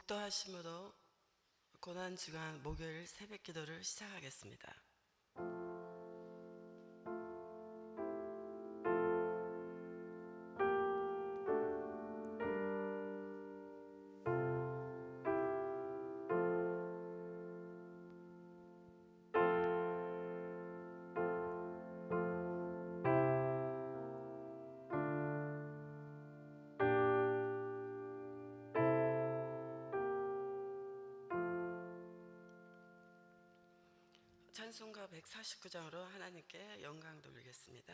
묵도하심으로 고난주간 목요일 새벽기도를 시작하겠습니다. 찬송가 149장으로 하나님께 영광 돌리겠습니다.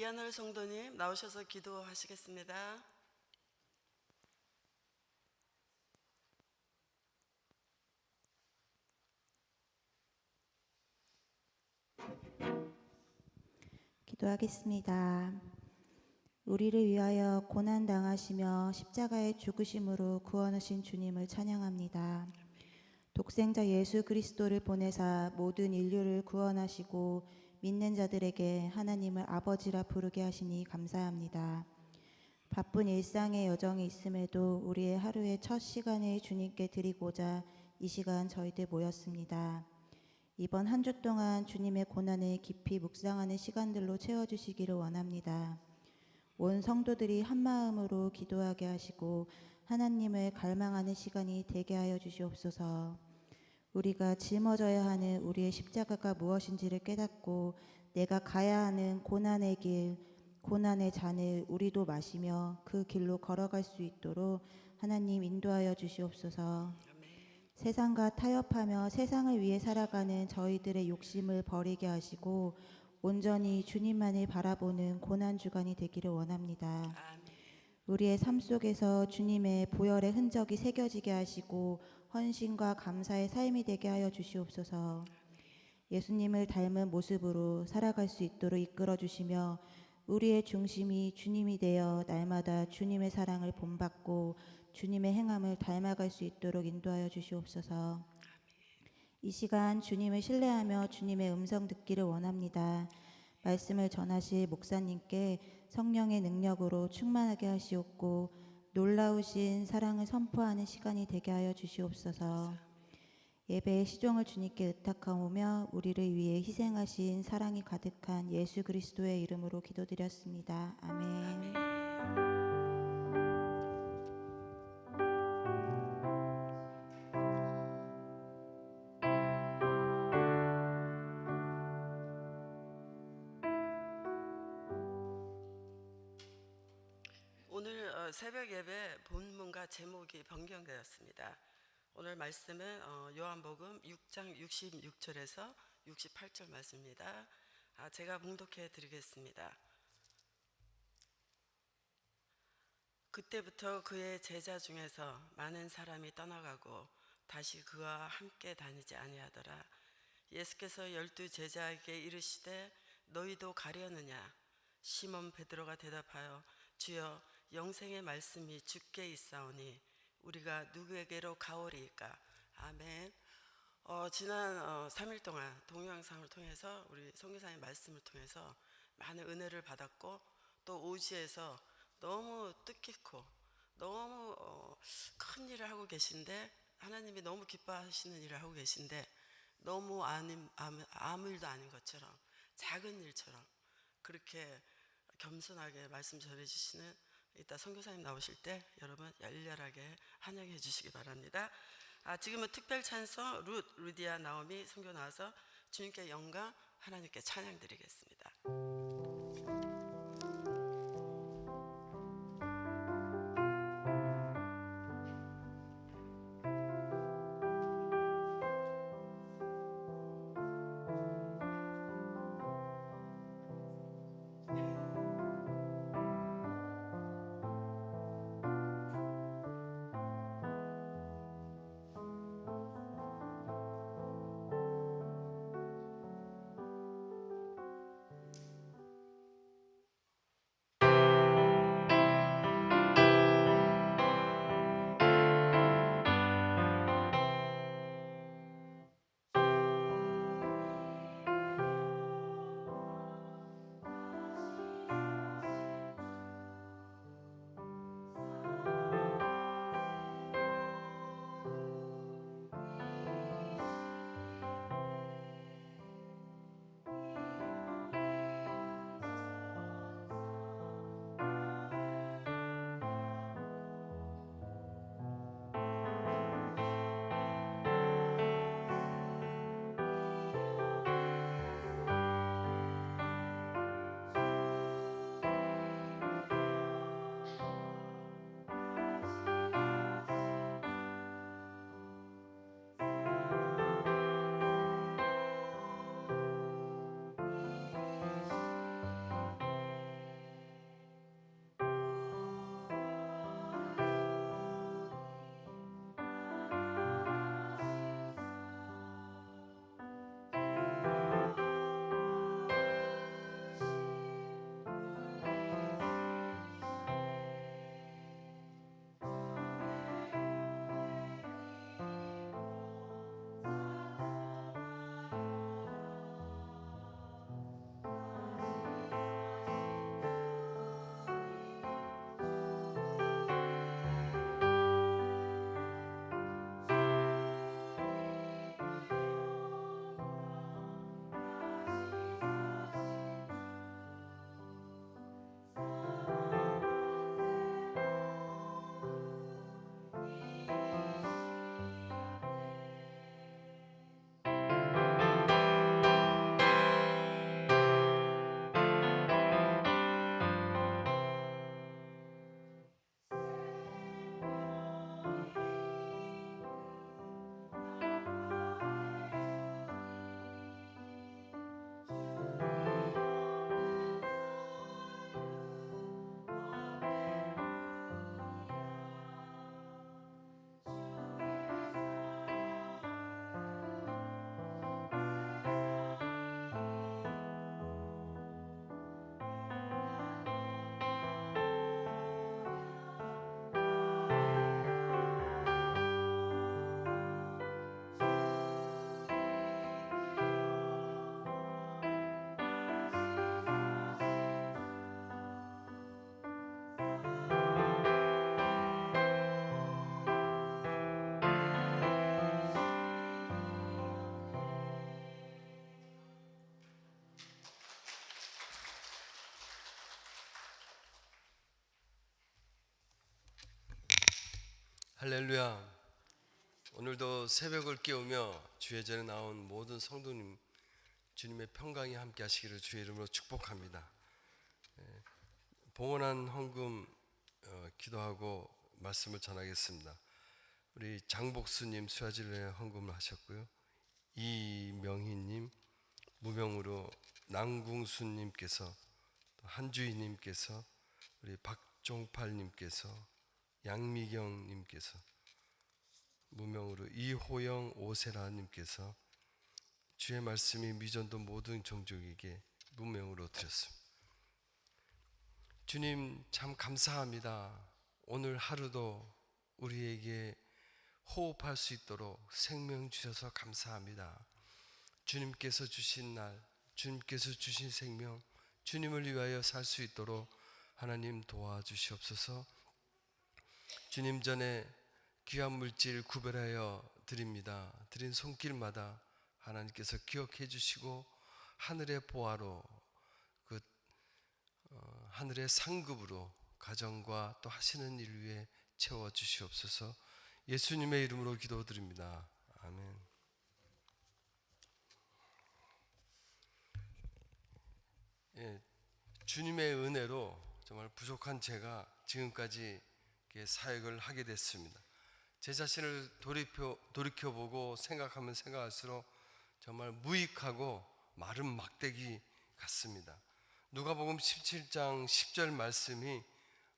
이하늘 성도님 나오셔서 기도하시겠습니다. 기도하겠습니다. 우리를 위하여 고난당하시며 십자가의 죽으심으로 구원하신 주님을 찬양합니다. 독생자 예수 그리스도를 보내사 모든 인류를 구원하시고 믿는 자들에게 하나님을 아버지라 부르게 하시니 감사합니다. 바쁜 일상의 여정이 있음에도 우리의 하루의 첫 시간을 주님께 드리고자 이 시간 저희들 모였습니다. 이번 한 주 동안 주님의 고난을 깊이 묵상하는 시간들로 채워주시기를 원합니다. 온 성도들이 한 마음으로 기도하게 하시고 하나님을 갈망하는 시간이 되게 하여 주시옵소서. 우리가 짊어져야 하는 우리의 십자가가 무엇인지를 깨닫고 내가 가야 하는 고난의 길, 고난의 잔을 우리도 마시며 그 길로 걸어갈 수 있도록 하나님 인도하여 주시옵소서. 세상과 타협하며 세상을 위해 살아가는 저희들의 욕심을 버리게 하시고 온전히 주님만을 바라보는 고난 주간이 되기를 원합니다. 우리의 삶 속에서 주님의 보혈의 흔적이 새겨지게 하시고 헌신과 감사의 삶이 되게 하여 주시옵소서. 예수님을 닮은 모습으로 살아갈 수 있도록 이끌어 주시며 우리의 중심이 주님이 되어 날마다 주님의 사랑을 본받고 주님의 행함을 닮아갈 수 있도록 인도하여 주시옵소서. 이 시간 주님을 신뢰하며 주님의 음성 듣기를 원합니다. 말씀을 전하실 목사님께 성령의 능력으로 충만하게 하시옵고 놀라우신 사랑을 선포하는 시간이 되게 하여 주시옵소서. 예배의 시종을 주님께 의탁하오며 우리를 위해 희생하신 사랑이 가득한 예수 그리스도의 이름으로 기도드렸습니다. 아멘. 오늘 새벽 예배 본문과 제목이 변경되었습니다. 오늘 말씀은 요한복음 6장 66절에서 68절 말씀입니다. 제가 봉독해 드리겠습니다. 그때부터 그의 제자 중에서 많은 사람이 떠나가고 다시 그와 함께 다니지 아니하더라. 예수께서 12 제자에게 이르시되 너희도 가려느냐? 시몬 베드로가 대답하여 주여 영생의 말씀이 주께 있사오니 우리가 누구에게로 가오리이까? 아멘. 지난 3일 동안 동영상을 통해서 우리 선교사님 말씀을 통해서 많은 은혜를 받았고 또 오지에서 너무 뜻깊고 너무 큰 일을 하고 계신데 하나님이 너무 기뻐하시는 일을 하고 계신데 너무 아무 일도 아닌 것처럼 작은 일처럼 그렇게 겸손하게 말씀 전해주시는 이따 선교사님 나오실 때 여러분 열렬하게 환영해 주시기 바랍니다. 지금은 특별 찬송 루디아 나오미 선교 나와서 주님께 영광 하나님께 찬양 드리겠습니다. 할렐루야. 오늘도 새벽을 깨우며 주의 전에 나온 모든 성도님 주님의 평강이 함께 하시기를 주의 이름으로 축복합니다. 봉헌한 헌금 기도하고 말씀을 전하겠습니다. 우리 장복수님 수야질에 헌금을 하셨고요. 이명희님, 무명으로 남궁수님께서, 또 한주희님께서, 우리 박종팔님께서, 양미경님께서, 무명으로 이호영 오세라님께서 주의 말씀이 미전도 모든 종족에게 무명으로 드렸습니다. 주님 참 감사합니다. 오늘 하루도 우리에게 호흡할 수 있도록 생명 주셔서 감사합니다. 주님께서 주신 날, 주님께서 주신 생명, 주님을 위하여 살 수 있도록 하나님 도와주시옵소서. 주님 전에 귀한 물질 구별하여 드립니다. 드린 손길마다 하나님께서 기억해 주시고 하늘의 보화로 하늘의 상급으로 가정과 또 하시는 일 위에 채워 주시옵소서. 예수님의 이름으로 기도드립니다. 아멘. 주님의 은혜로 정말 부족한 제가 지금까지 사역을 하게 됐습니다. 제 자신을 돌이켜보고 생각하면 생각할수록 정말 무익하고 마른 막대기 같습니다. 누가복음 17장 10절 말씀이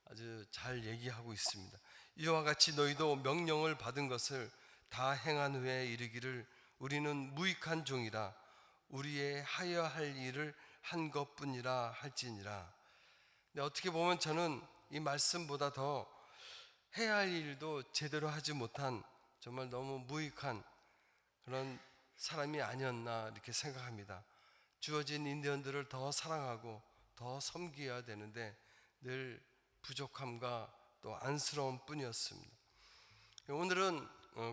아주 잘 얘기하고 있습니다. 이와 같이 너희도 명령을 받은 것을 다 행한 후에 이르기를 우리는 무익한 종이라 우리의 하여야 할 일을 한 것뿐이라 할지니라. 근데 어떻게 보면 저는 이 말씀보다 더 해야 할 일도 제대로 하지 못한 정말 너무 무익한 그런 사람이 아니었나 이렇게 생각합니다. 주어진 인연들을 더 사랑하고 더 섬겨야 되는데 늘 부족함과 또 안쓰러움 뿐이었습니다. 오늘은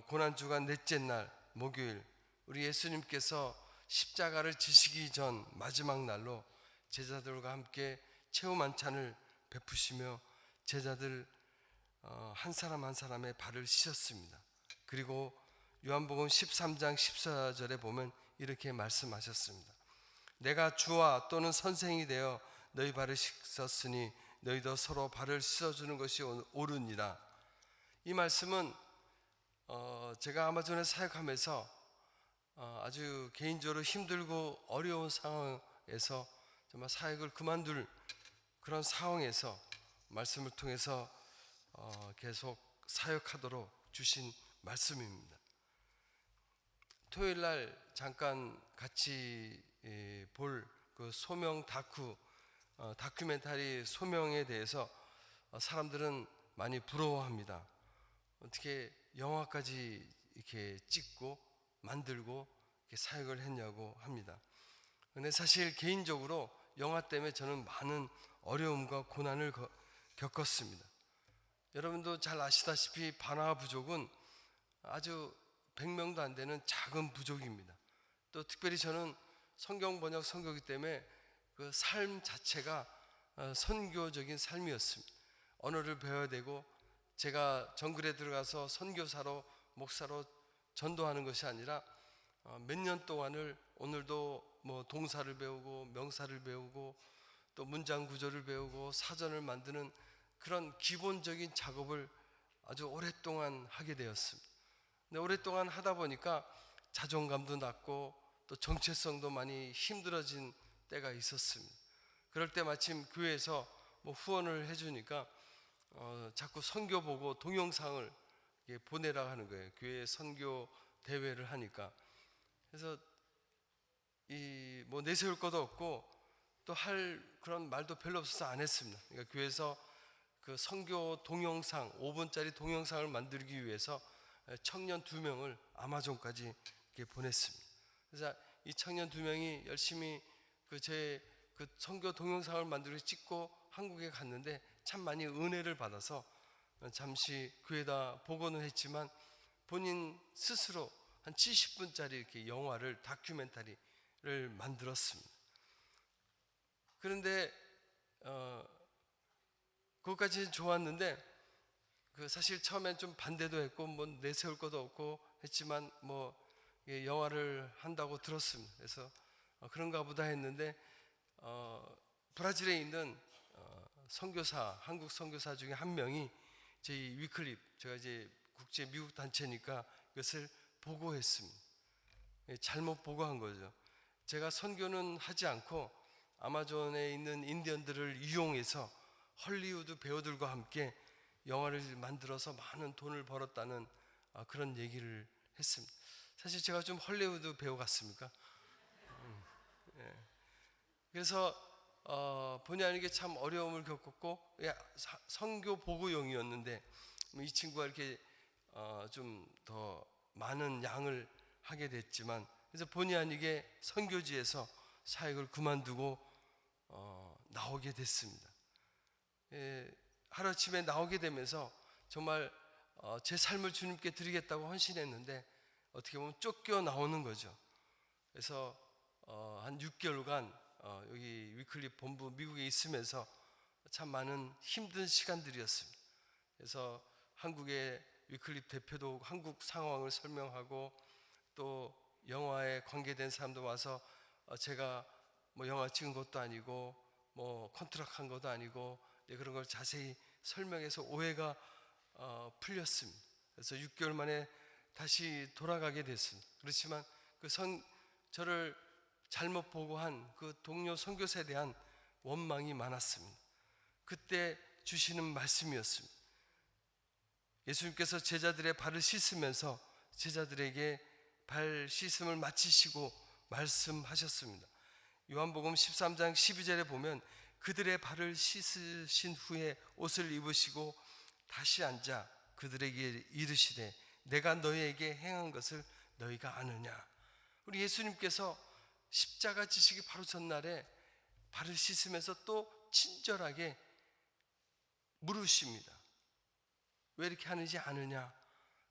고난주간 넷째 날 목요일, 우리 예수님께서 십자가를 지시기 전 마지막 날로 제자들과 함께 최후 만찬을 베푸시며 제자들 한 사람 한 사람의 발을 씻었습니다. 그리고 요한복음 13장 14절에 보면 이렇게 말씀하셨습니다. 내가 주와 또는 선생이 되어 너희 발을 씻었으니 너희도 서로 발을 씻어주는 것이 옳으니라. 이 말씀은 제가 아마존에 사역하면서 아주 개인적으로 힘들고 어려운 상황에서 정말 사역을 그만둘 그런 상황에서 말씀을 통해서 계속 사역하도록 주신 말씀입니다. 토요일 날 잠깐 같이 볼 그 소명 다큐멘터리 소명에 대해서 사람들은 많이 부러워합니다. 어떻게 영화까지 이렇게 찍고 만들고 이렇게 사역을 했냐고 합니다. 근데 사실 개인적으로 영화 때문에 저는 많은 어려움과 고난을 겪었습니다. 여러분도 잘 아시다시피 바나바 부족은 아주 100명도 안 되는 작은 부족입니다. 또 특별히 저는 성경 번역 선교기 때문에 그 삶 자체가 선교적인 삶이었습니다. 언어를 배워야 되고 제가 정글에 들어가서 선교사로 목사로 전도하는 것이 아니라 몇 년 동안을 오늘도 뭐 동사를 배우고 명사를 배우고 또 문장 구조를 배우고 사전을 만드는 그런 기본적인 작업을 아주 오랫동안 하게 되었습니다. 근데 오랫동안 하다 보니까 자존감도 낮고 또 정체성도 많이 힘들어진 때가 있었습니다. 그럴 때 마침 교회에서 뭐 후원을 해주니까 자꾸 선교 보고 동영상을 보내라 하는 거예요. 교회 선교 대회를 하니까. 그래서 뭐 내세울 것도 없고 또 할 그런 말도 별로 없어서 안 했습니다. 그러니까 교회에서 그 선교 동영상 5분짜리 동영상을 만들기 위해서 청년 2명을 아마존까지 이렇게 보냈습니다. 그래서 이 청년 2명이 열심히 제 선교 동영상을 만들고 찍고 한국에 갔는데 참 많이 은혜를 받아서 잠시 교회에다 보고는 했지만 본인 스스로 한 70분짜리 이렇게 영화를 다큐멘터리를 만들었습니다. 그런데 그것까지는 좋았는데 그 사실 처음엔 좀 반대도 했고 뭐 내세울 것도 없고 했지만 뭐 영화를 한다고 들었습니다. 그래서 그런가 보다 했는데 브라질에 있는 선교사, 한국 선교사 중에 한 명이 저희 위클립, 제가 이제 국제 미국 단체니까 이것을 보고했습니다. 잘못 보고한 거죠. 제가 선교는 하지 않고 아마존에 있는 인디언들을 이용해서 헐리우드 배우들과 함께 영화를 만들어서 많은 돈을 벌었다는 그런 얘기를 했습니다. 사실 제가 좀 헐리우드 배우 같습니까? 예. 그래서 본의 아니게 참 어려움을 겪었고 선교 보고용이었는데 이 친구가 이렇게 좀 더 많은 양을 하게 됐지만, 그래서 본의 아니게 선교지에서 사역을 그만두고 나오게 됐습니다. 하루아침에 나오게 되면서 정말 제 삶을 주님께 드리겠다고 헌신했는데 어떻게 보면 쫓겨 나오는 거죠. 그래서 한 6개월간 여기 위클립 본부 미국에 있으면서 참 많은 힘든 시간들이었습니다. 그래서 한국의 위클립 대표도 한국 상황을 설명하고 또 영화에 관계된 사람도 와서 제가 뭐 영화 찍은 것도 아니고 뭐 컨트랙 한 것도 아니고 그런 걸 자세히 설명해서 오해가 풀렸습니다. 그래서 6개월 만에 다시 돌아가게 됐습니다. 그렇지만 저를 잘못 보고한 그 동료 선교사에 대한 원망이 많았습니다. 그때 주시는 말씀이었습니다. 예수님께서 제자들의 발을 씻으면서 제자들에게 발 씻음을 마치시고 말씀하셨습니다. 요한복음 13장 12절에 보면 그들의 발을 씻으신 후에 옷을 입으시고 다시 앉아 그들에게 이르시되 내가 너희에게 행한 것을 너희가 아느냐. 우리 예수님께서 십자가 지시기 바로 전날에 발을 씻으면서 또 친절하게 물으십니다. 왜 이렇게 하는지 아느냐.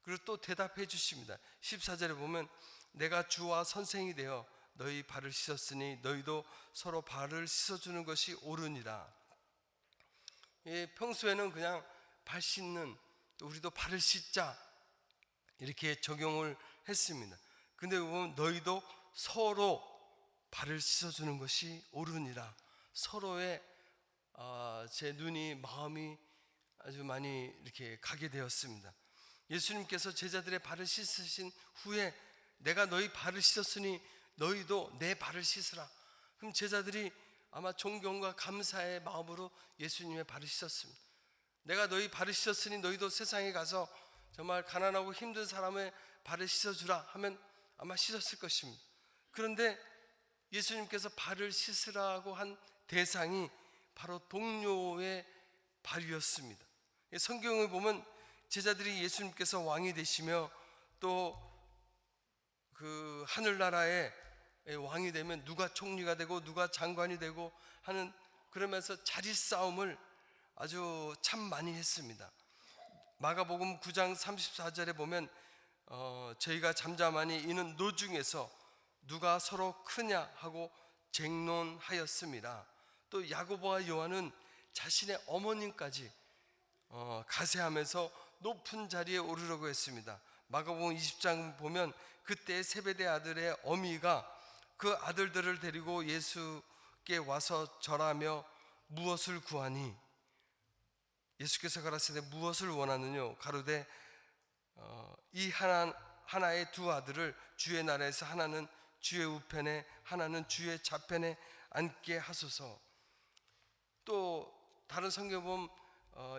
그리고 또 대답해 주십니다. 14절에 보면 내가 주와 선생이 되어 너희 발을 씻었으니 너희도 서로 발을 씻어주는 것이 옳으니라. 평소에는 그냥 발 씻는, 우리도 발을 씻자 이렇게 적용을 했습니다. 근데 보면 너희도 서로 발을 씻어주는 것이 옳으니라. 서로의 제 눈이 마음이 아주 많이 이렇게 가게 되었습니다. 예수님께서 제자들의 발을 씻으신 후에 내가 너희 발을 씻었으니 너희도 내 발을 씻으라. 그럼 제자들이 아마 존경과 감사의 마음으로 예수님의 발을 씻었습니다. 내가 너희 발을 씻었으니 너희도 세상에 가서 정말 가난하고 힘든 사람의 발을 씻어주라 하면 아마 씻었을 것입니다. 그런데 예수님께서 발을 씻으라고 한 대상이 바로 동료의 발이었습니다. 성경을 보면 제자들이 예수님께서 왕이 되시며 또 그 하늘나라의 왕이 되면 누가 총리가 되고 누가 장관이 되고 하는, 그러면서 자리 싸움을 아주 참 많이 했습니다. 마가복음 9장 34절에 보면 저희가 잠잠하니 이는 노중에서 누가 서로 크냐 하고 쟁론하였습니다. 또 야고보와 요한은 자신의 어머님까지 가세하면서 높은 자리에 오르려고 했습니다. 마가복음 20장 보면 그때 세베대 아들의 어미가 그 아들들을 데리고 예수께 와서 절하며 무엇을 구하니 예수께서 가라사대 무엇을 원하느뇨 가로되 이 하나의 두 아들을 주의 나라에서 하나는 주의 우편에 하나는 주의 좌편에 앉게 하소서. 또 다른 성경 보면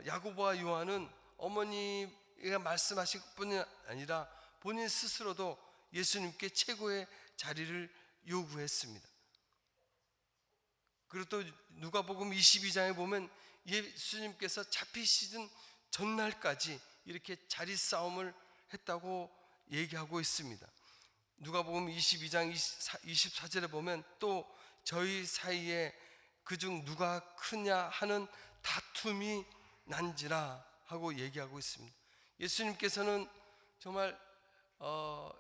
야고보와 요한은 어머니가 말씀하신 것뿐이 아니라 본인 스스로도 예수님께 최고의 자리를 요구했습니다. 그리고 또 누가복음 22장에 보면 예수님께서 잡히시던 전날까지 이렇게 자리 싸움을 했다고 얘기하고 있습니다. 누가복음 22장 24절에 보면 또 저희 사이에 그중 누가 크냐 하는 다툼이 난지라 하고 얘기하고 있습니다. 예수님께서는 정말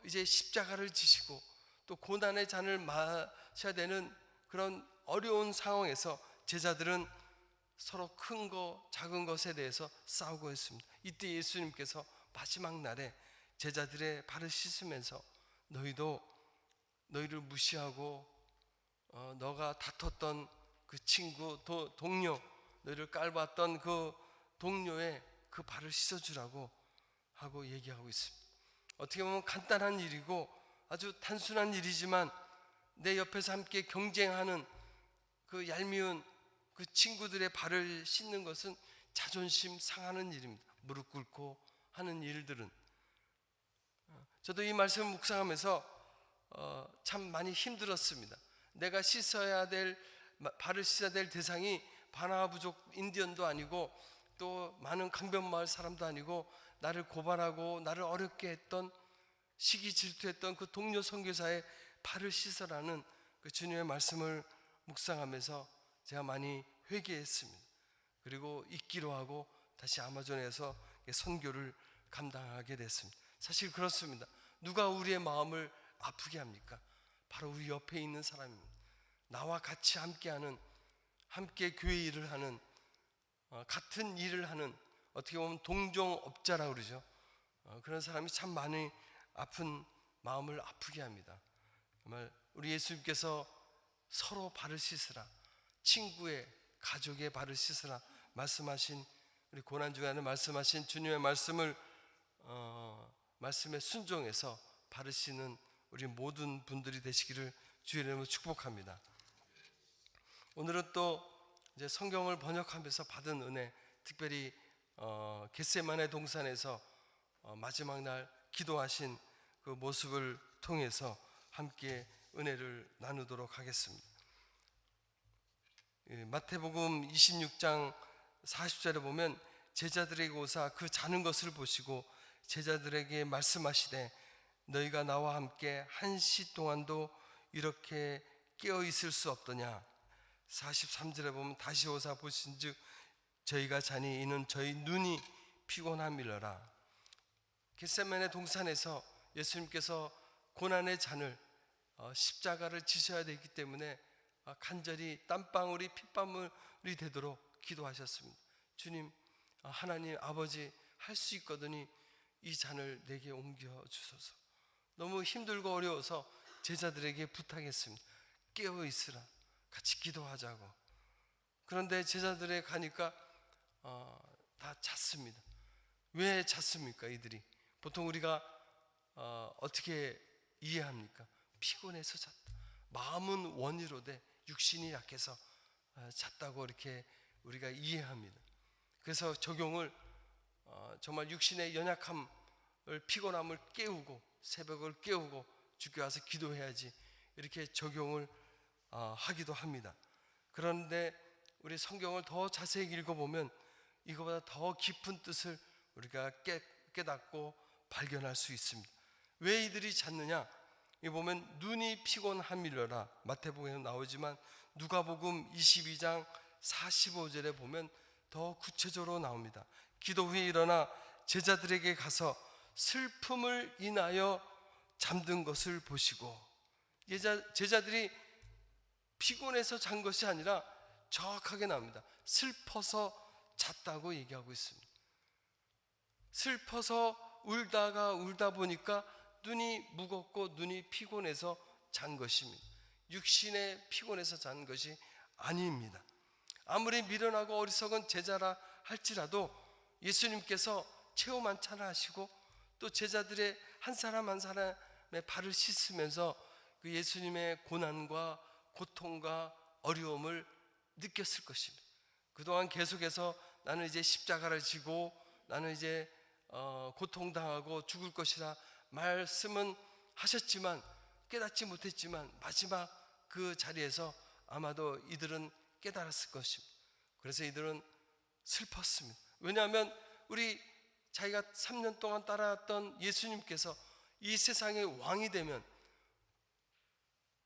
이제 십자가를 지시고 또 고난의 잔을 마셔야 되는 그런 어려운 상황에서 제자들은 서로 큰 거 작은 것에 대해서 싸우고 했습니다. 이때 예수님께서 마지막 날에 제자들의 발을 씻으면서 너희를 무시하고 너가 다퉜던 그 친구 동료, 너희를 깔봤던 그 동료의 그 발을 씻어주라고 하고 얘기하고 있습니다. 어떻게 보면 간단한 일이고 아주 단순한 일이지만 내 옆에서 함께 경쟁하는 그 얄미운 그 친구들의 발을 씻는 것은 자존심 상하는 일입니다. 무릎 꿇고 하는 일들은. 저도 이 말씀을 묵상하면서 참 많이 힘들었습니다. 내가 발을 씻어야 될 대상이 바나바 부족 인디언도 아니고 또 많은 강변마을 사람도 아니고 나를 고발하고 나를 어렵게 했던, 시기 질투했던 그 동료 선교사의 발을 씻어라는 그 주님의 말씀을 묵상하면서 제가 많이 회개했습니다. 그리고 잊기로 하고 다시 아마존에서 선교를 감당하게 됐습니다. 사실 그렇습니다. 누가 우리의 마음을 아프게 합니까? 바로 우리 옆에 있는 사람입니다. 나와 같이 함께 교회 일을 하는, 같은 일을 하는, 어떻게 보면 동종업자라고 그러죠. 그런 사람이 참 많이 아픈 마음을 아프게 합니다. 정말 우리 예수님께서 서로 발을 씻으라, 친구의, 가족의 발을 씻으라 말씀하신, 우리 고난 주간에 말씀하신 주님의 말씀에 순종해서 발을 씻는 우리 모든 분들이 되시기를 주의 이름으로 축복합니다. 오늘은 또 이제 성경을 번역하면서 받은 은혜, 특별히 겟세마네 동산에서 마지막 날 기도하신 그 모습을 통해서 함께 은혜를 나누도록 하겠습니다. 마태복음 26장 40절에 보면 제자들에게 오사 그 자는 것을 보시고 제자들에게 말씀하시되 너희가 나와 함께 한 시 동안도 이렇게 깨어 있을 수 없더냐. 43절에 보면 다시 오사 보신즉 저희가 자니 이는 저희 눈이 피곤함이러라. 겟세마네 동산에서 예수님께서 고난의 잔을, 십자가를 지셔야 되기 때문에 간절히 땀방울이 핏방울이 되도록 기도하셨습니다. 주님, 하나님 아버지, 할 수 있거든요. 이 잔을 내게 옮겨 주소서. 너무 힘들고 어려워서 제자들에게 부탁했습니다. 깨어 있으라, 같이 기도하자고. 그런데 제자들에 가니까 다 잤습니다. 왜 잤습니까? 이들이 보통 우리가 어떻게 이해합니까? 피곤해서 잤다. 마음은 원이로되 육신이 약해서 잤다고 이렇게 우리가 이해합니다. 그래서 적용을 정말 육신의 연약함을, 피곤함을 깨우고 새벽을 깨우고 주께 와서 기도해야지 이렇게 적용을 하기도 합니다. 그런데 우리 성경을 더 자세히 읽어보면 이거보다 더 깊은 뜻을 우리가 깨닫고 발견할 수 있습니다. 왜 이들이 잤느냐? 이 보면 눈이 피곤함이려라 마태복음에 나오지만 누가복음 22장 45절에 보면 더 구체적으로 나옵니다. 기도 후에 일어나 제자들에게 가서 슬픔을 인하여 잠든 것을 보시고, 제자들이 피곤해서 잔 것이 아니라 정확하게 나옵니다. 슬퍼서 잤다고 얘기하고 있습니다. 슬퍼서 울다 보니까 눈이 무겁고 눈이 피곤해서 잔 것입니다. 육신의 피곤해서 잔 것이 아닙니다. 아무리 미련하고 어리석은 제자라 할지라도 예수님께서 체험 한찬을 하시고 또 제자들의 한 사람 한 사람의 발을 씻으면서 그 예수님의 고난과 고통과 어려움을 느꼈을 것입니다. 그동안 계속해서 나는 이제 십자가를 지고 나는 이제 고통당하고 죽을 것이라 말씀은 하셨지만 깨닫지 못했지만 마지막 그 자리에서 아마도 이들은 깨달았을 것입니다. 그래서 이들은 슬펐습니다. 왜냐하면 자기가 3년 동안 따라왔던 예수님께서 이 세상의 왕이 되면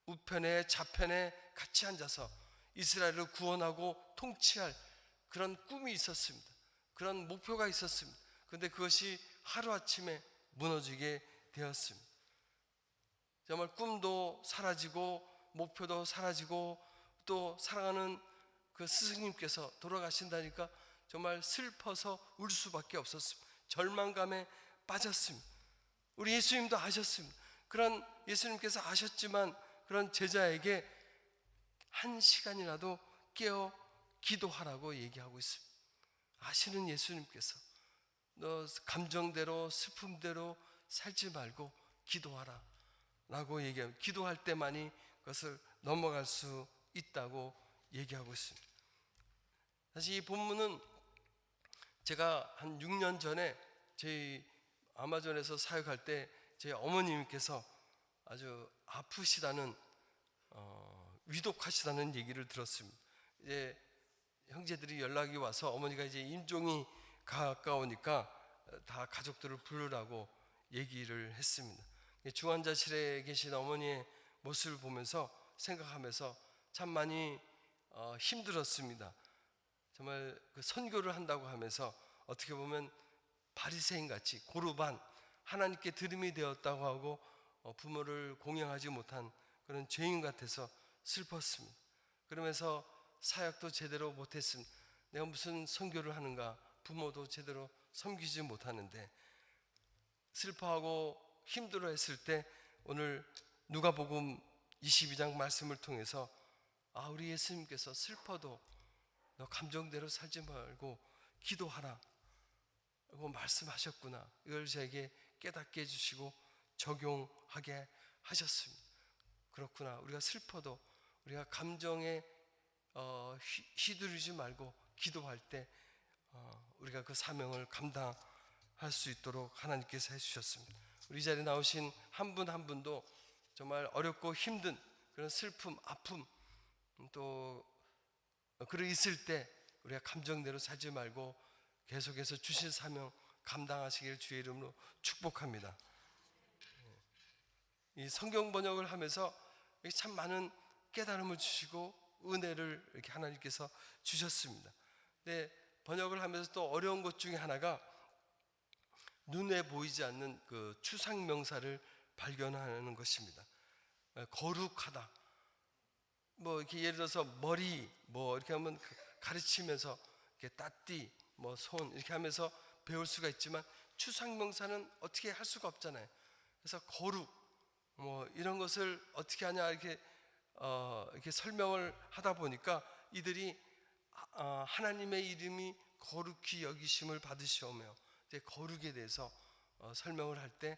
우편에 좌편에 같이 앉아서 이스라엘을 구원하고 통치할 그런 꿈이 있었습니다. 그런 목표가 있었습니다. 그런데 그것이 하루아침에 무너지게 되었습니다. 정말 꿈도 사라지고 목표도 사라지고 또 살아가는 그 스승님께서 돌아가신다니까 정말 슬퍼서 울 수밖에 없었습니다. 절망감에 빠졌습니다. 우리 예수님도 아셨습니다. 그런 예수님께서 아셨지만 그런 제자에게 한 시간이라도 깨어 기도하라고 얘기하고 있습니다. 아시는 예수님께서 너 감정대로 슬픔대로 살지 말고 기도하라 라고 얘기하고, 기도할 때만이 그것을 넘어갈 수 있다고 얘기하고 있습니다. 사실 이 본문은 제가 한 6년 전에 저희 아마존에서 사역할 때 제 어머님께서 아주 아프시다는 위독하시다는 얘기를 들었습니다. 이제 형제들이 연락이 와서 어머니가 이제 임종이 가까우니까 다 가족들을 부르라고 얘기를 했습니다. 중환자실에 계신 어머니의 모습을 보면서 생각하면서 참 많이 힘들었습니다. 정말 그 선교를 한다고 하면서 어떻게 보면 바리새인 같이 고르반, 하나님께 들음이 되었다고 하고 부모를 공양하지 못한 그런 죄인 같아서 슬펐습니다. 그러면서 사역도 제대로 못했습니다. 내가 무슨 선교를 하는가, 부모도 제대로 섬기지 못하는데, 슬퍼하고 힘들어했을 때 오늘 누가복음 22장 말씀을 통해서 우리 예수님께서 슬퍼도 너 감정대로 살지 말고 기도하라 라고 말씀하셨구나, 이걸 저에게 깨닫게 해주시고 적용하게 하셨습니다. 그렇구나, 우리가 슬퍼도 우리가 감정에 휘두르지 말고 기도할 때 우리가 그 사명을 감당할 수 있도록 하나님께서 해주셨습니다. 우리 자리에 나오신 한 분 한 분도 정말 어렵고 힘든 그런 슬픔, 아픔 또 그런 있을 때 우리가 감정대로 살지 말고 계속해서 주신 사명 감당하시길 주의 이름으로 축복합니다. 이 성경 번역을 하면서 참 많은 깨달음을 주시고 은혜를 이렇게 하나님께서 주셨습니다. 근데 번역을 하면서 또 어려운 것 중에 하나가 눈에 보이지 않는 그 추상 명사를 발견하는 것입니다. 거룩하다, 뭐 이렇게 예를 들어서 머리 뭐 이렇게 하면 가르치면서 이렇게 따띠 뭐 손 이렇게 하면서 배울 수가 있지만 추상 명사는 어떻게 할 수가 없잖아요. 그래서 거룩 뭐 이런 것을 어떻게 하냐 이렇게 설명을 하다 보니까 이들이 하나님의 이름이 거룩히 여기심을 받으시오며, 이제 거룩에 대해서 설명을 할 때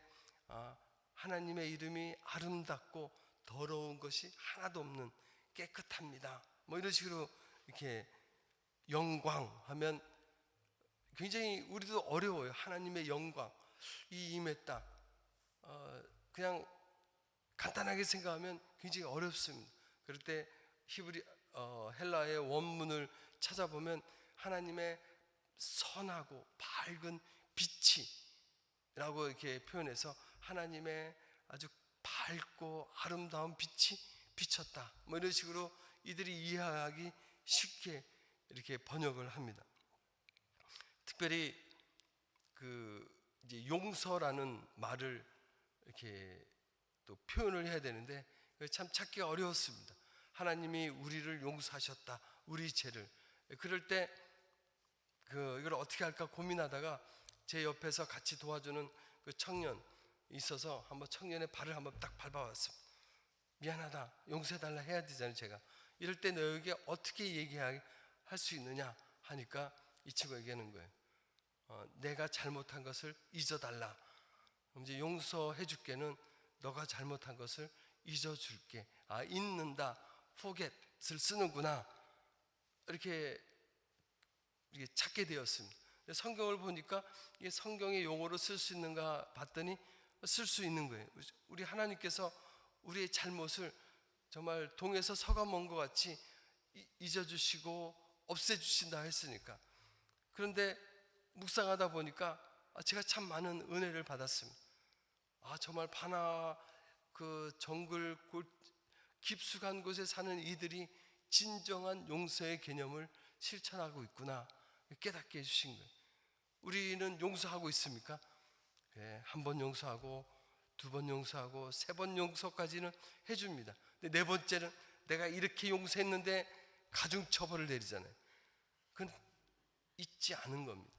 하나님의 이름이 아름답고 더러운 것이 하나도 없는 깨끗합니다, 뭐 이런 식으로 이렇게 영광 하면 굉장히 우리도 어려워요. 하나님의 영광 이 임했다, 그냥 간단하게 생각하면 굉장히 어렵습니다. 그럴 때 히브리 헬라의 원문을 찾아보면 하나님의 선하고 밝은 빛이라고 이렇게 표현해서 하나님의 아주 밝고 아름다운 빛이 비쳤다, 뭐 이런 식으로 이들이 이해하기 쉽게 이렇게 번역을 합니다. 특별히 그 이제 용서라는 말을 이렇게 또 표현을 해야 되는데 참 찾기가 어려웠습니다. 하나님이 우리를 용서하셨다, 우리 죄를. 그럴 때 이걸 어떻게 할까 고민하다가 제 옆에서 같이 도와주는 그 청년 있어서 한번 청년의 발을 한번 딱 밟아봤습니다. 미안하다, 용서해달라 해야 되잖아요, 제가. 이럴 때 너에게 어떻게 얘기할 수 있느냐 하니까 이 친구가 얘기하는 거예요. 내가 잘못한 것을 잊어달라. 그럼 이제 용서해 줄게는 너가 잘못한 것을 잊어줄게. 잊는다, forget을 쓰는구나, 이렇게 찾게 되었습니다. 성경을 보니까 이게 성경의 용어로 쓸 수 있는가 봤더니 쓸 수 있는 거예요. 우리 하나님께서 우리의 잘못을 정말 동에서 서가 먼 것 같이 잊어주시고 없애주신다 했으니까. 그런데 묵상하다 보니까 제가 참 많은 은혜를 받았습니다. 정말 바나 그 정글 깊숙한 곳에 사는 이들이 진정한 용서의 개념을 실천하고 있구나 깨닫게 해주신 거예요. 우리는 용서하고 있습니까? 한 번 용서하고 두 번 용서하고 세 번 용서까지는 해줍니다. 근데 네 번째는 내가 이렇게 용서했는데 가중처벌을 내리잖아요. 그건 잊지 않은 겁니다.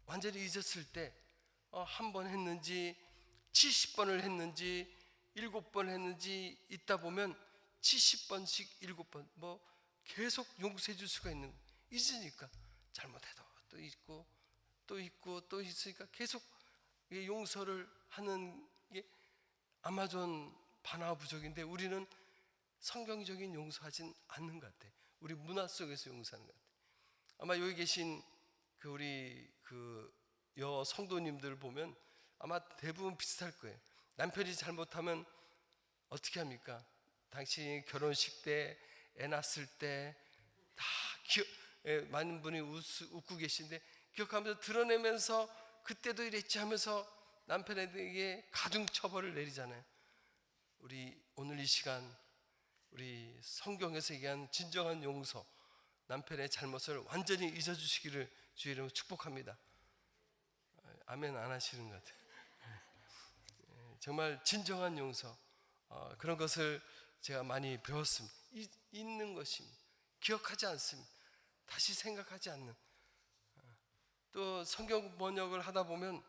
완전히 잊었을 때 한 번 했는지 70번을 했는지 7번 했는지 있다 보면 70번씩 7번 뭐 계속 용서해 줄 수가 있는 거예요. 잊으니까 잘못해도 또 있고 또 있고 또 있으니까 계속 용서를 하는 게 아마존 바나 부족인데 우리는 성경적인 용서하진 않는 것 같아요. 우리 문화 속에서 용서하는 것 같아요. 아마 여기 계신 우리 여 성도님들 보면 아마 대부분 비슷할 거예요. 남편이 잘못하면 어떻게 합니까? 당신이 결혼식 때, 애 낳았을 때 다 많은 분이 웃고 계신데 기억하면서 드러내면서 그때도 이랬지 하면서 남편에게 가중처벌을 내리잖아요. 우리 오늘 이 시간 우리 성경에서 얘기한 진정한 용서, 남편의 잘못을 완전히 잊어주시기를 주의 이름으로 축복합니다. 아멘 안 하시는 것 같아요. 정말 진정한 용서, 그런 것을 제가 많이 배웠습니다. 잊는 것입니다. 기억하지 않습니다. 다시 생각하지 않는. 또 성경 번역을 하다 보면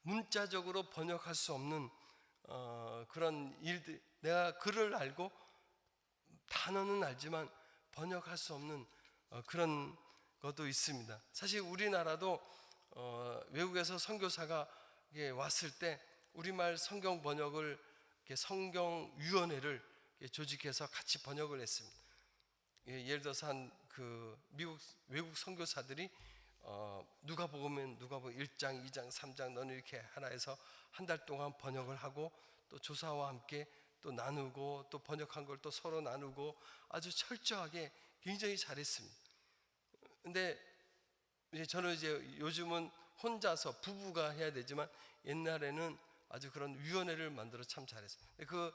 문자적으로 번역할 수 없는 그런 일들, 내가 글을 알고 단어는 알지만 번역할 수 없는 그런 것도 있습니다. 사실 우리나라도 외국에서 선교사가 왔을 때 우리말 성경 번역을 성경위원회를 조직해서 같이 번역을 했습니다. 예를 들어서 외국 선교사들이 누가복음은 누가복음 1장, 2장, 3장 너는 이렇게 하나 해서 한 달 동안 번역을 하고 또 조사와 함께 또 나누고 또 번역한 걸 또 서로 나누고 아주 철저하게 굉장히 잘했습니다. 근데 저는 요즘은 혼자서 부부가 해야 되지만 옛날에는 아주 그런 위원회를 만들어 참 잘했어요. 그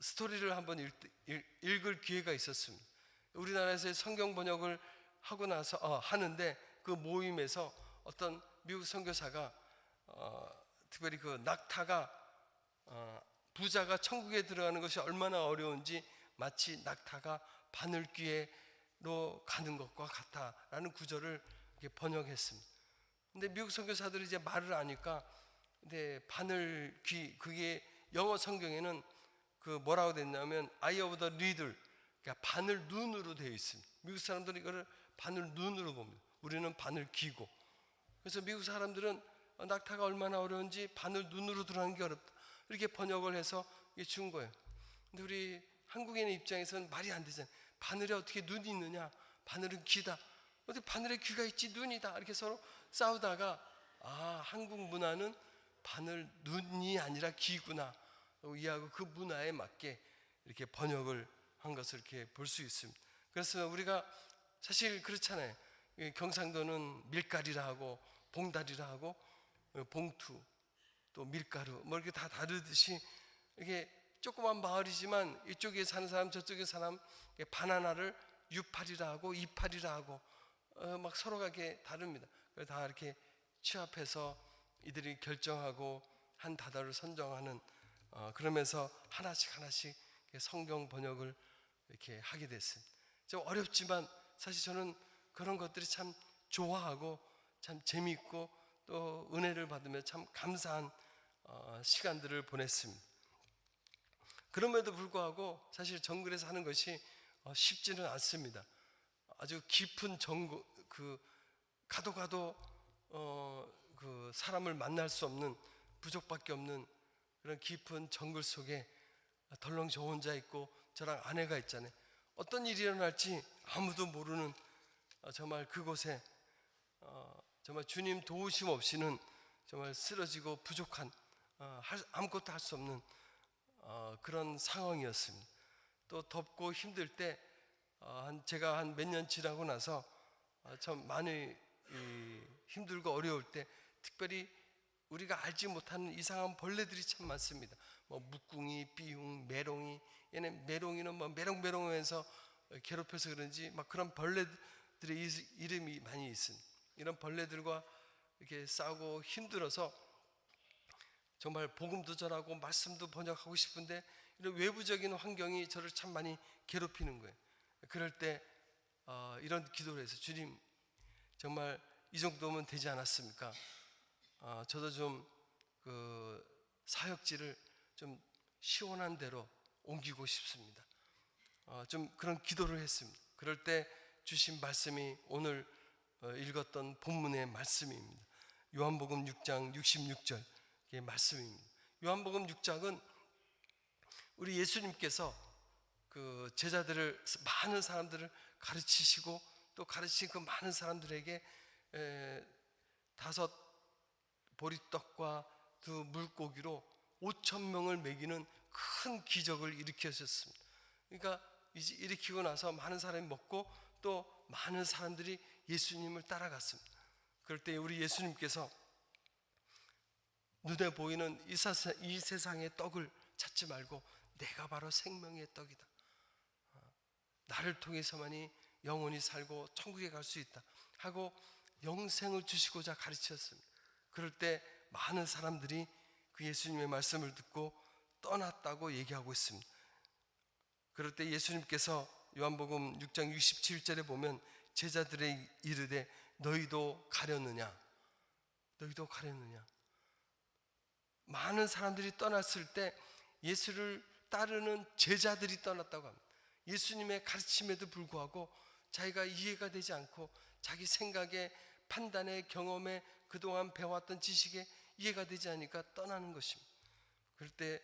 스토리를 한번 읽을 기회가 있었습니다. 우리나라에서 성경 번역을 하고 나서 하는데 그 모임에서 어떤 미국 선교사가 특별히 그 낙타가 부자가 천국에 들어가는 것이 얼마나 어려운지 마치 낙타가 바늘귀에로 가는 것과 같다라는 구절을 번역했습니다. 근데 미국 선교사들이 이제 말을 하니까 근데 바늘귀 그게 영어 성경에는 그 뭐라고 됐냐면 eye of the needle, 그러니까 바늘 눈으로 되어 있습니다. 미국 사람들은 이거를 바늘 눈으로 봅니다. 우리는 바늘 귀고. 그래서 미국 사람들은 낙타가 얼마나 어려운지 바늘 눈으로 들어가는 게 어렵다. 이렇게 번역을 해서 준 거예요. 근데 우리 한국인의 입장에서는 말이 안 되잖아요. 바늘에 어떻게 눈이 있느냐? 바늘은 귀다. 어떻게 바늘에 귀가 있지 눈이다. 이렇게 서로 싸우다가 한국 문화는 바늘 눈이 아니라 귀구나 이해하고 그 문화에 맞게 이렇게 번역을 한 것을 이렇게 볼 수 있습니다. 그래서 우리가 사실 그렇잖아요. 경상도는 밀가리라 하고 봉다리라 하고 봉투 또 밀가루 뭐 이렇게 다 다르듯이 이게 조그만 마을이지만 이쪽에 사는 사람 저쪽에 사는 사람 바나나를 유파리라 하고 이파리라 하고 막 서로가 이렇게 다릅니다. 그래서 다 이렇게 취합해서 이들이 결정하고 한 단어를 선정하는 그러면서 하나씩 성경 번역을 이렇게 하게 됐습니다. 좀 어렵지만 사실 저는 그런 것들이 참 좋아하고 참 재미있고 또 은혜를 받으며 참 감사한 시간들을 보냈습니다. 그럼에도 불구하고 사실 정글에서 하는 것이 쉽지는 않습니다. 아주 깊은 가도 그 사람을 만날 수 없는 부족밖에 없는 그런 깊은 정글 속에 덜렁 저 혼자 있고 저랑 아내가 있잖아요. 어떤 일이 일어날지 아무도 모르는 정말 그곳에 정말 주님 도우심 없이는 정말 쓰러지고 부족한 아무것도 할 수 없는 그런 상황이었습니다. 또 덥고 힘들 때 제가 한 몇 년 지나고 나서 참 많이 힘들고 어려울 때 특별히 우리가 알지 못하는 이상한 벌레들이 참 많습니다. 뭐 묵궁이, 비웅, 메롱이. 얘네 메롱이는 뭐 메롱메롱하면서 괴롭혀서 그런지 막 그런 벌레들의 이름이 많이 있습니다. 이런 벌레들과 이렇게 싸우고 힘들어서 정말 복음도 전하고 말씀도 번역하고 싶은데 이런 외부적인 환경이 저를 참 많이 괴롭히는 거예요. 그럴 때 이런 기도를 해서 주님 정말 이 정도면 되지 않았습니까? 저도 좀 그 사역지를 좀 시원한 데로 옮기고 싶습니다. 좀 그런 기도를 했습니다. 그럴 때 주신 말씀이 오늘 읽었던 본문의 말씀입니다. 요한복음 6장 66절의 말씀입니다. 요한복음 6장은 우리 예수님께서 그 제자들을, 많은 사람들을 가르치시고 또 가르친 그 많은 사람들에게 5 보리떡과 2 물고기로 5,000명을 먹이는 큰 기적을 일으키셨습니다. 그러니까 이제 일으키고 나서 많은 사람이 먹고 또 많은 사람들이 예수님을 따라갔습니다. 그럴 때 우리 예수님께서 눈에 보이는 이 세상의 떡을 찾지 말고 내가 바로 생명의 떡이다, 나를 통해서만이 영원히 살고 천국에 갈 수 있다 하고 영생을 주시고자 가르치셨습니다. 그럴 때 많은 사람들이 그 예수님의 말씀을 듣고 떠났다고 얘기하고 있습니다. 그럴 때 예수님께서 요한복음 6장 67절에 보면 제자들의 이르되 너희도 가려느냐, 너희도 가려느냐. 많은 사람들이 떠났을 때 예수를 따르는 제자들이 떠났다고 합니다. 예수님의 가르침에도 불구하고 자기가 이해가 되지 않고 자기 생각에, 판단에, 경험에, 그동안 배웠던 지식에 이해가 되지 않으니까 떠나는 것입니다. 그럴 때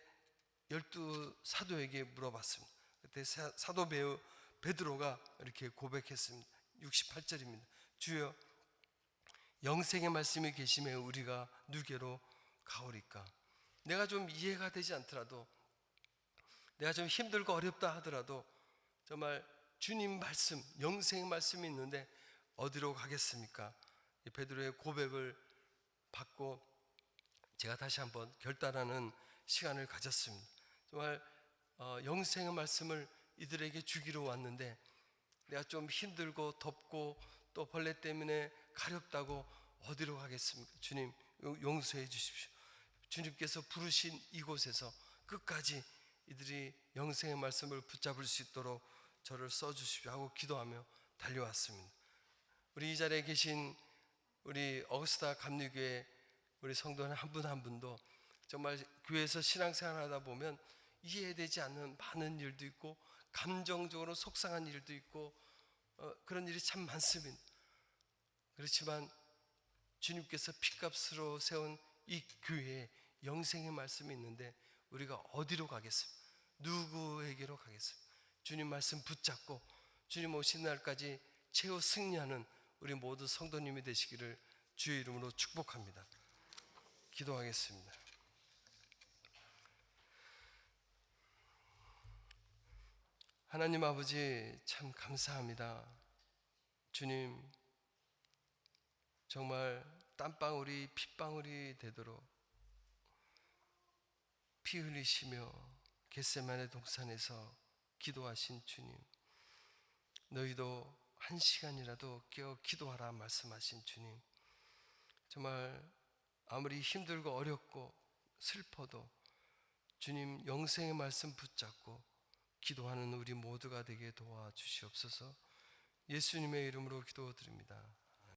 12 사도에게 물어봤습니다. 그때 사도 베드로가 이렇게 고백했습니다. 68절입니다. 주여, 영생의 말씀이 계심에 우리가 누게로 가오리까? 내가 좀 이해가 되지 않더라도, 내가 좀 힘들고 어렵다 하더라도 정말 주님 말씀, 영생의 말씀이 있는데 어디로 가겠습니까? 이 베드로의 고백을 받고 제가 다시 한번 결단하는 시간을 가졌습니다. 정말 영생의 말씀을 이들에게 주기로 왔는데 내가 좀 힘들고 덥고 또 벌레 때문에 가렵다고 어디로 가겠습니까? 주님 용서해 주십시오. 주님께서 부르신 이곳에서 끝까지 이들이 영생의 말씀을 붙잡을 수 있도록 저를 써주십시오 하고 기도하며 달려왔습니다. 우리 이 자리에 계신 우리 어거스타 감리교회 우리 성도 한 분 한 분도 정말 교회에서 신앙생활 하다 보면 이해되지 않는 많은 일도 있고 감정적으로 속상한 일도 있고 그런 일이 참 많습니다. 그렇지만 주님께서 핏값으로 세운 이 교회에 영생의 말씀이 있는데 우리가 어디로 가겠습니까? 누구에게로 가겠습니까? 주님 말씀 붙잡고 주님 오신 날까지 최후 승리하는 우리 모두 성도님이 되시기를 주의 이름으로 축복합니다. 기도하겠습니다. 하나님 아버지, 참 감사합니다. 주님, 정말 땀방울이 핏방울이 되도록 피 흘리시며 겟세마네 동산에서 기도하신 주님, 너희도 1시간이라도 깨어 기도하라 말씀하신 주님, 정말 아무리 힘들고 어렵고 슬퍼도 주님 영생의 말씀 붙잡고 기도하는 우리 모두가 되게 도와주시옵소서. 예수님의 이름으로 기도드립니다.